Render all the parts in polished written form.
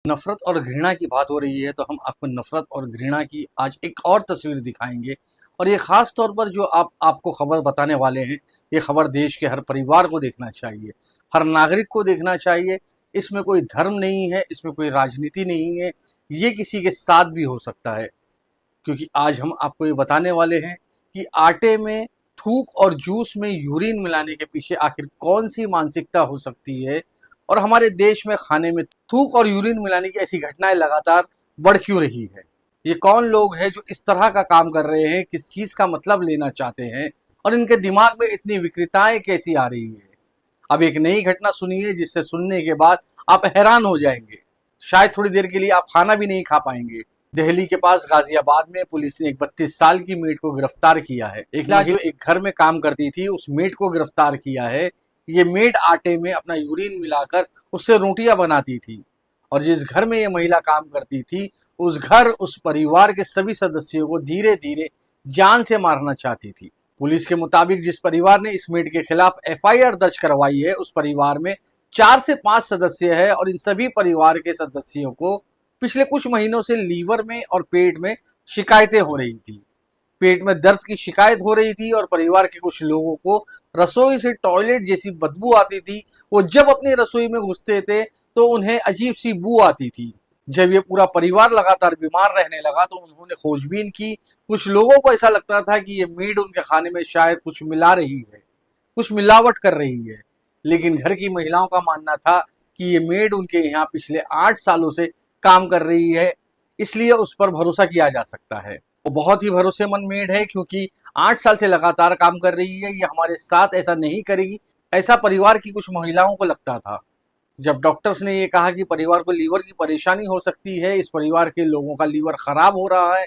नफरत और घृणा की बात हो रही है तो हम आपको नफरत और घृणा की आज एक और तस्वीर दिखाएंगे। और ये खास तौर पर जो आपको खबर बताने वाले हैं, ये खबर देश के हर परिवार को देखना चाहिए, हर नागरिक को देखना चाहिए। इसमें कोई धर्म नहीं है, इसमें कोई राजनीति नहीं है, ये किसी के साथ भी हो सकता है। क्योंकि आज हम आपको ये बताने वाले हैं कि आटे में थूक और जूस में यूरिन मिलाने के पीछे आखिर कौन सी मानसिकता हो सकती है, और हमारे देश में खाने में थूक और यूरिन मिलाने की ऐसी घटनाएं लगातार बढ़ क्यों रही है। ये कौन लोग हैं जो इस तरह का काम कर रहे हैं, किस चीज का मतलब लेना चाहते हैं, और इनके दिमाग में इतनी विकृताएं कैसी आ रही है। अब एक नई घटना सुनिए जिससे सुनने के बाद आप हैरान हो जाएंगे। शायद थोड़ी देर के लिए आप खाना भी नहीं खा पाएंगे। दिल्ली के पास गाजियाबाद में पुलिस ने एक 32 साल की मेड को गिरफ्तार किया है। एक जो एक घर में काम करती थी उस मेड को गिरफ्तार किया है। ये मेड आटे में अपना यूरिन मिलाकर उससे रोटियां बनाती थी, और जिस घर में ये महिला काम करती थी उस परिवार के सभी सदस्यों को धीरे धीरे जान से मारना चाहती थी। पुलिस के मुताबिक जिस परिवार ने इस मेड के खिलाफ एफआईआर दर्ज करवाई है उस परिवार में 4 से 5 सदस्य है, और इन सभी परिवार के सदस्यों को पिछले कुछ महीनों से लीवर में और पेट में शिकायतें हो रही थी। पेट में दर्द की शिकायत हो रही थी, और परिवार के कुछ लोगों को रसोई से टॉयलेट जैसी बदबू आती थी। वो जब अपनी रसोई में घुसते थे तो उन्हें अजीब सी बू आती थी। जब ये पूरा परिवार लगातार बीमार रहने लगा तो उन्होंने खोजबीन की। कुछ लोगों को ऐसा लगता था कि ये मेड उनके खाने में शायद कुछ मिला रही है, कुछ मिलावट कर रही है। लेकिन घर की महिलाओं का मानना था कि ये मेड उनके यहाँ पिछले 8 सालों से काम कर रही है, इसलिए उस पर भरोसा किया जा सकता है। वो बहुत ही भरोसेमंद मेड है, क्योंकि 8 साल से लगातार काम कर रही है, ये हमारे साथ ऐसा नहीं करेगी, ऐसा परिवार की कुछ महिलाओं को लगता था। जब डॉक्टर्स ने ये कहा कि परिवार को लीवर की परेशानी हो सकती है, इस परिवार के लोगों का लीवर खराब हो रहा है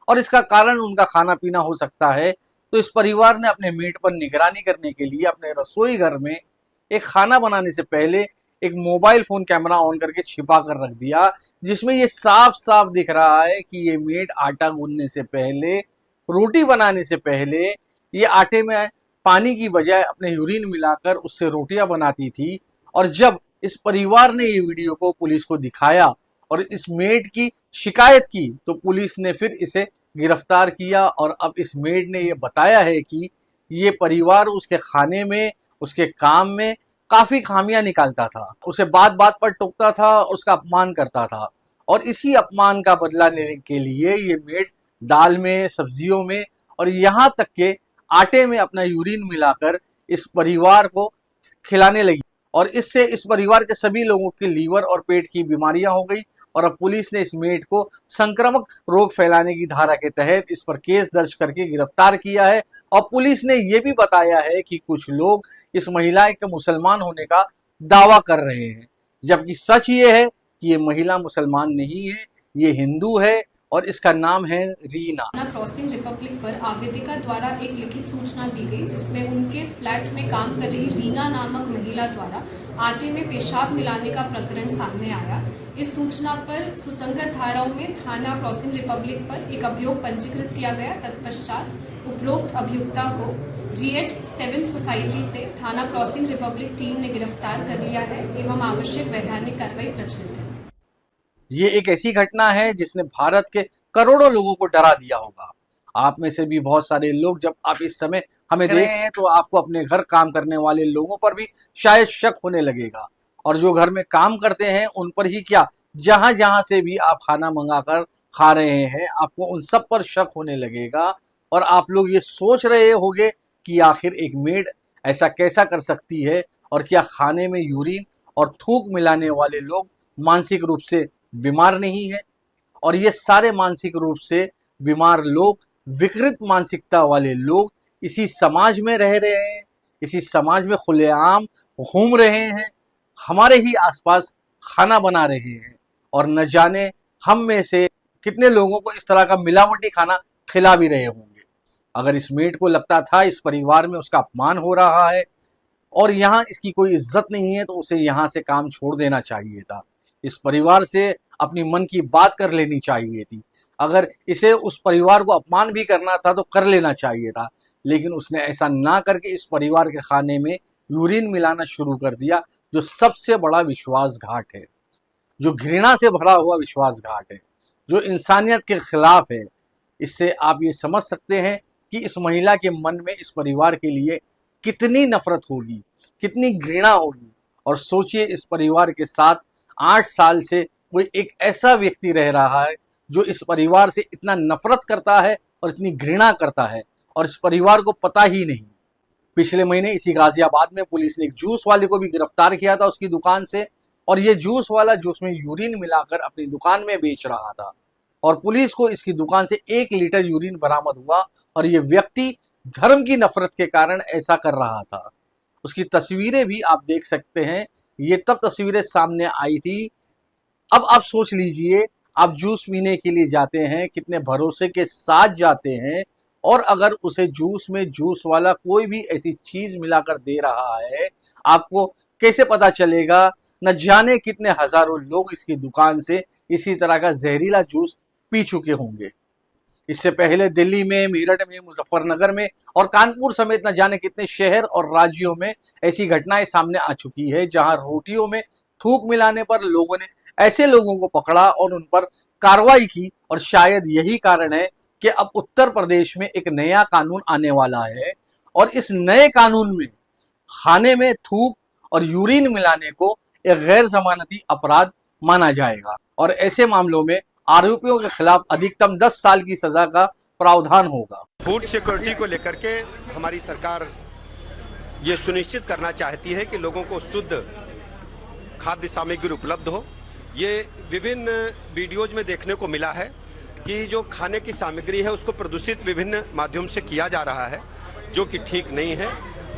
और इसका कारण उनका खाना पीना हो सकता है, तो इस परिवार ने अपने मेड पर निगरानी करने के लिए अपने रसोई घर में एक खाना बनाने से पहले एक मोबाइल फोन कैमरा ऑन करके छिपा कर रख दिया, जिसमें ये साफ साफ दिख रहा है कि ये मेड आटा गूंदने से पहले, रोटी बनाने से पहले, ये आटे में पानी की बजाय अपने यूरिन मिलाकर उससे रोटियां बनाती थी। और जब इस परिवार ने ये वीडियो को पुलिस को दिखाया और इस मेड की शिकायत की तो पुलिस ने फिर इसे गिरफ्तार किया। और अब इस मेड ने ये बताया है कि ये परिवार उसके खाने में, उसके काम में काफी खामियां निकालता था, उसे बात बात पर टोकता था और उसका अपमान करता था। और इसी अपमान का बदला लेने के लिए ये मेड दाल में, सब्जियों में और यहाँ तक के आटे में अपना यूरिन मिलाकर इस परिवार को खिलाने लगी, और इससे इस परिवार के सभी लोगों के लीवर और पेट की बीमारियां हो गई। और अब पुलिस ने इस मेड को संक्रामक रोग फैलाने की धारा के तहत इस पर केस दर्ज करके गिरफ्तार किया है। और पुलिस ने यह भी बताया है कि कुछ लोग इस महिला के मुसलमान होने का दावा कर रहे हैं, जबकि सच ये है कि ये महिला मुसलमान नहीं है, ये हिंदू है और इसका नाम है रीना। क्रॉसिंग रिपब्लिक पर आवेदिका द्वारा एक लिखित सूचना दी गई, जिसमें उनके फ्लैट में काम कर रही रीना नामक महिला द्वारा आटे में पेशाब मिलाने का प्रकरण सामने आया। इस सूचना पर सुसंगत धाराओं में थाना क्रॉसिंग रिपब्लिक पर एक अभियोग पंजीकृत किया गया। तत्पश्चात उपरोक्त अभियुक्ता को GH7 सोसाइटी से थाना क्रॉसिंग रिपब्लिक टीम ने गिरफ्तार कर लिया है एवं आवश्यक वैधानिक कार्रवाई प्रचलित है। ये एक ऐसी घटना है जिसने भारत के करोड़ों लोगों को डरा दिया होगा। आप में से भी बहुत सारे लोग जब आप इस समय हमें देख रहे हैं तो आपको अपने घर काम करने वाले लोगों पर भी शायद शक होने लगेगा, और जो घर में काम करते हैं उन पर ही क्या, जहां जहां से भी आप खाना मंगाकर खा रहे हैं आपको उन सब पर शक होने लगेगा। और आप लोग ये सोच रहे होंगे कि आखिर एक मेड ऐसा कैसा कर सकती है, और क्या खाने में यूरिन और थूक मिलाने वाले लोग मानसिक रूप से बीमार नहीं है। और ये सारे मानसिक रूप से बीमार लोग, विकृत मानसिकता वाले लोग इसी समाज में रह रहे हैं, इसी समाज में खुलेआम घूम रहे हैं, हमारे ही आसपास खाना बना रहे हैं, और न जाने हम में से कितने लोगों को इस तरह का मिलावटी खाना खिला भी रहे होंगे। अगर इस मेड को लगता था इस परिवार में उसका अपमान हो रहा है और यहाँ इसकी कोई इज्जत नहीं है तो उसे यहाँ से काम छोड़ देना चाहिए था। इस परिवार से अपनी मन की बात कर लेनी चाहिए थी। अगर इसे उस परिवार को अपमान भी करना था तो कर लेना चाहिए था, लेकिन उसने ऐसा ना करके इस परिवार के खाने में यूरिन मिलाना शुरू कर दिया, जो सबसे बड़ा विश्वासघात है। जो घृणा से भरा हुआ विश्वासघात है, जो इंसानियत के खिलाफ है। इससे आप ये समझ सकते हैं कि इस महिला के मन में इस परिवार के लिए कितनी नफरत होगी, कितनी घृणा होगी। और सोचिए, इस परिवार के साथ 8 साल से कोई एक ऐसा व्यक्ति रह रहा है जो इस परिवार से इतना नफरत करता है और इतनी घृणा करता है, और इस परिवार को पता ही नहीं। पिछले महीने इसी गाजियाबाद में पुलिस ने एक जूस वाले को भी गिरफ्तार किया था उसकी दुकान से, और ये जूस वाला जूस में यूरिन मिलाकर अपनी दुकान में बेच रहा था, और पुलिस को इसकी दुकान से 1 लीटर यूरिन बरामद हुआ, और ये व्यक्ति धर्म की नफरत के कारण ऐसा कर रहा था। उसकी तस्वीरें भी आप देख सकते हैं, ये तब तस्वीरें सामने आई थी। अब आप सोच लीजिए, आप जूस पीने के लिए जाते हैं, कितने भरोसे के साथ जाते हैं, और अगर उसे जूस में जूस वाला कोई भी ऐसी चीज मिलाकर दे रहा है, आपको कैसे पता चलेगा? न जाने कितने हजारों लोग इसकी दुकान से इसी तरह का जहरीला जूस पी चुके होंगे। इससे पहले दिल्ली में, मेरठ में, मुजफ्फरनगर में और कानपुर समेत न जाने कितने शहर और राज्यों में ऐसी घटनाएं सामने आ चुकी है, जहां रोटियों में थूक मिलाने पर लोगों ने ऐसे लोगों को पकड़ा और उन पर कार्रवाई की। और शायद यही कारण है कि अब उत्तर प्रदेश में एक नया कानून आने वाला है, और इस नए कानून में खाने में थूक और यूरिन मिलाने को एक गैर जमानती अपराध माना जाएगा, और ऐसे मामलों में आरोपियों के खिलाफ अधिकतम 10 साल की सजा का प्रावधान होगा। फूड सिक्योरिटी को लेकर के हमारी सरकार ये सुनिश्चित करना चाहती है कि लोगों को शुद्ध खाद्य सामग्री उपलब्ध हो। ये विभिन्न वीडियोज में देखने को मिला है कि जो खाने की सामग्री है उसको प्रदूषित विभिन्न माध्यम से किया जा रहा है, जो कि ठीक नहीं है।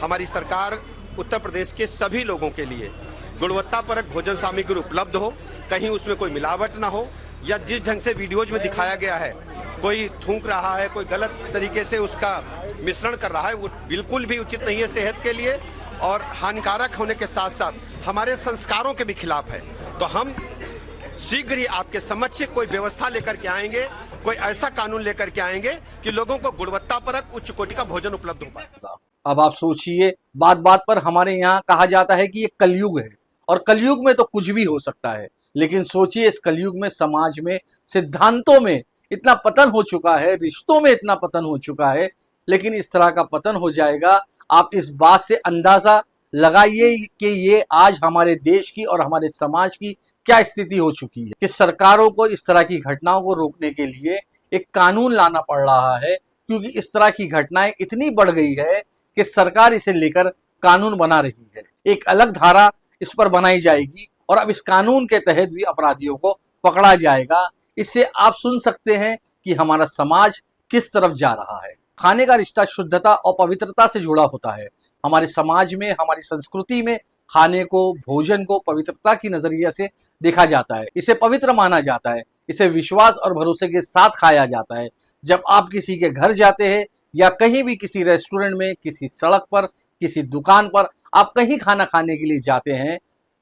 हमारी सरकार उत्तर प्रदेश के सभी लोगों के लिए गुणवत्तापरक भोजन सामग्री उपलब्ध हो, कहीं उसमें कोई मिलावट ना हो, या जिस ढंग से वीडियोज में दिखाया गया है, कोई थूक रहा है, कोई गलत तरीके से उसका मिश्रण कर रहा है, वो बिल्कुल भी उचित नहीं है सेहत के लिए, और हानिकारक होने के साथ साथ हमारे संस्कारों के भी खिलाफ है। तो हम शीघ्र ही आपके समक्ष कोई व्यवस्था लेकर के आएंगे, कोई ऐसा कानून लेकर के आएंगे कि लोगों को गुणवत्तापरक उच्च कोटि का भोजन उपलब्ध हो पाए। अब आप सोचिए, बात बात पर हमारे यहाँ कहा जाता है कि ये कलयुग है, और कलयुग में तो कुछ भी हो सकता है। लेकिन सोचिए, इस कलयुग में समाज में, सिद्धांतों में इतना पतन हो चुका है, रिश्तों में इतना पतन हो चुका है, लेकिन इस तरह का पतन हो जाएगा। आप इस बात से अंदाजा लगाइए कि ये आज हमारे देश की और हमारे समाज की क्या स्थिति हो चुकी है, कि सरकारों को इस तरह की घटनाओं को रोकने के लिए एक कानून लाना पड़ रहा है, क्योंकि इस तरह की घटनाएं इतनी बढ़ गई है कि सरकार इसे लेकर कानून बना रही है। एक अलग धारा इस पर बनाई जाएगी, और अब इस कानून के तहत भी अपराधियों को पकड़ा जाएगा। इससे आप सुन सकते हैं कि हमारा समाज किस तरफ जा रहा है। खाने का रिश्ता शुद्धता और पवित्रता से जुड़ा होता है। हमारे समाज में, हमारी संस्कृति में खाने को, भोजन को पवित्रता की नजरिए से देखा जाता है। इसे पवित्र माना जाता है, इसे विश्वास और भरोसे के साथ खाया जाता है। जब आप किसी के घर जाते हैं, या कहीं भी किसी रेस्टोरेंट में, किसी सड़क पर, किसी दुकान पर आप कहीं खाना खाने के लिए जाते हैं,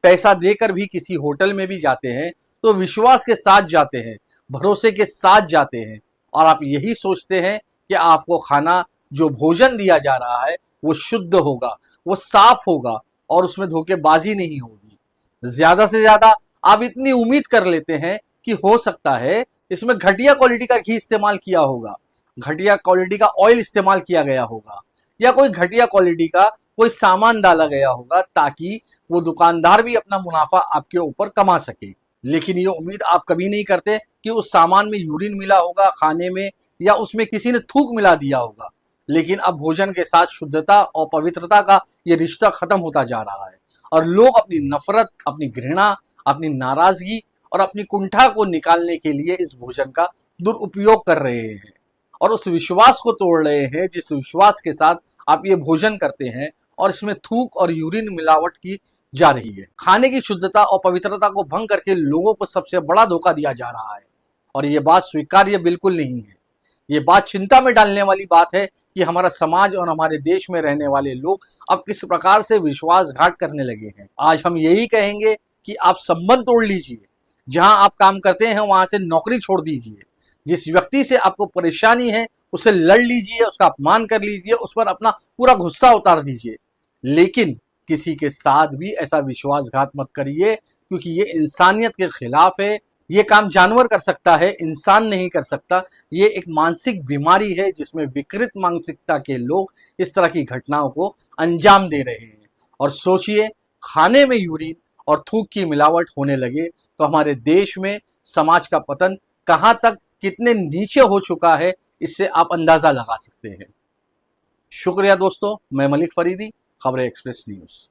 पैसा देकर भी किसी होटल में भी जाते हैं, तो विश्वास के साथ जाते हैं, भरोसे के साथ जाते हैं, और आप यही सोचते हैं कि आपको खाना, जो भोजन दिया जा रहा है, वो शुद्ध होगा, वो साफ होगा, और उसमें धोखेबाजी नहीं होगी। ज्यादा से ज्यादा आप इतनी उम्मीद कर लेते हैं कि हो सकता है इसमें घटिया क्वालिटी का घी इस्तेमाल किया होगा, घटिया क्वालिटी का ऑयल इस्तेमाल किया गया होगा, या कोई घटिया क्वालिटी का कोई सामान डाला गया होगा, ताकि वो दुकानदार भी अपना मुनाफा आपके ऊपर कमा सके। लेकिन ये उम्मीद आप कभी नहीं करते कि उस सामान में यूरिन मिला होगा खाने में, या उसमें किसी ने थूक मिला दिया होगा। लेकिन अब भोजन के साथ शुद्धता और पवित्रता का ये रिश्ता खत्म होता जा रहा है, और लोग अपनी नफरत, अपनी घृणा, अपनी नाराजगी और अपनी कुंठा को निकालने के लिए इस भोजन का दुरुपयोग कर रहे हैं, और उस विश्वास को तोड़ रहे हैं जिस विश्वास के साथ आप ये भोजन करते हैं, और इसमें थूक और यूरिन मिलावट की जा रही है। खाने की शुद्धता और पवित्रता को भंग करके लोगों को सबसे बड़ा धोखा दिया जा रहा है, और ये बात स्वीकार्य बिल्कुल नहीं है। ये बात चिंता में डालने वाली बात है कि हमारा समाज और हमारे देश में रहने वाले लोग अब किस प्रकार से विश्वासघात करने लगे हैं। आज हम यही कहेंगे कि आप संबंध तोड़ लीजिए, जहां आप काम करते हैं वहां से नौकरी छोड़ दीजिए, जिस व्यक्ति से आपको परेशानी है उससे लड़ लीजिए, उसका अपमान कर लीजिए, उस पर अपना पूरा गुस्सा उतार दीजिए, लेकिन किसी के साथ भी ऐसा विश्वासघात मत करिए, क्योंकि ये इंसानियत के खिलाफ है। ये काम जानवर कर सकता है, इंसान नहीं कर सकता। ये एक मानसिक बीमारी है जिसमें विकृत मानसिकता के लोग इस तरह की घटनाओं को अंजाम दे रहे हैं। और सोचिए, खाने में यूरिन और थूक की मिलावट होने लगे तो हमारे देश में समाज का पतन कहां तक, कितने नीचे हो चुका है, इससे आप अंदाजा लगा सकते हैं। शुक्रिया दोस्तों, मैं मलिक फरीदी, खबरें एक्सप्रेस न्यूज।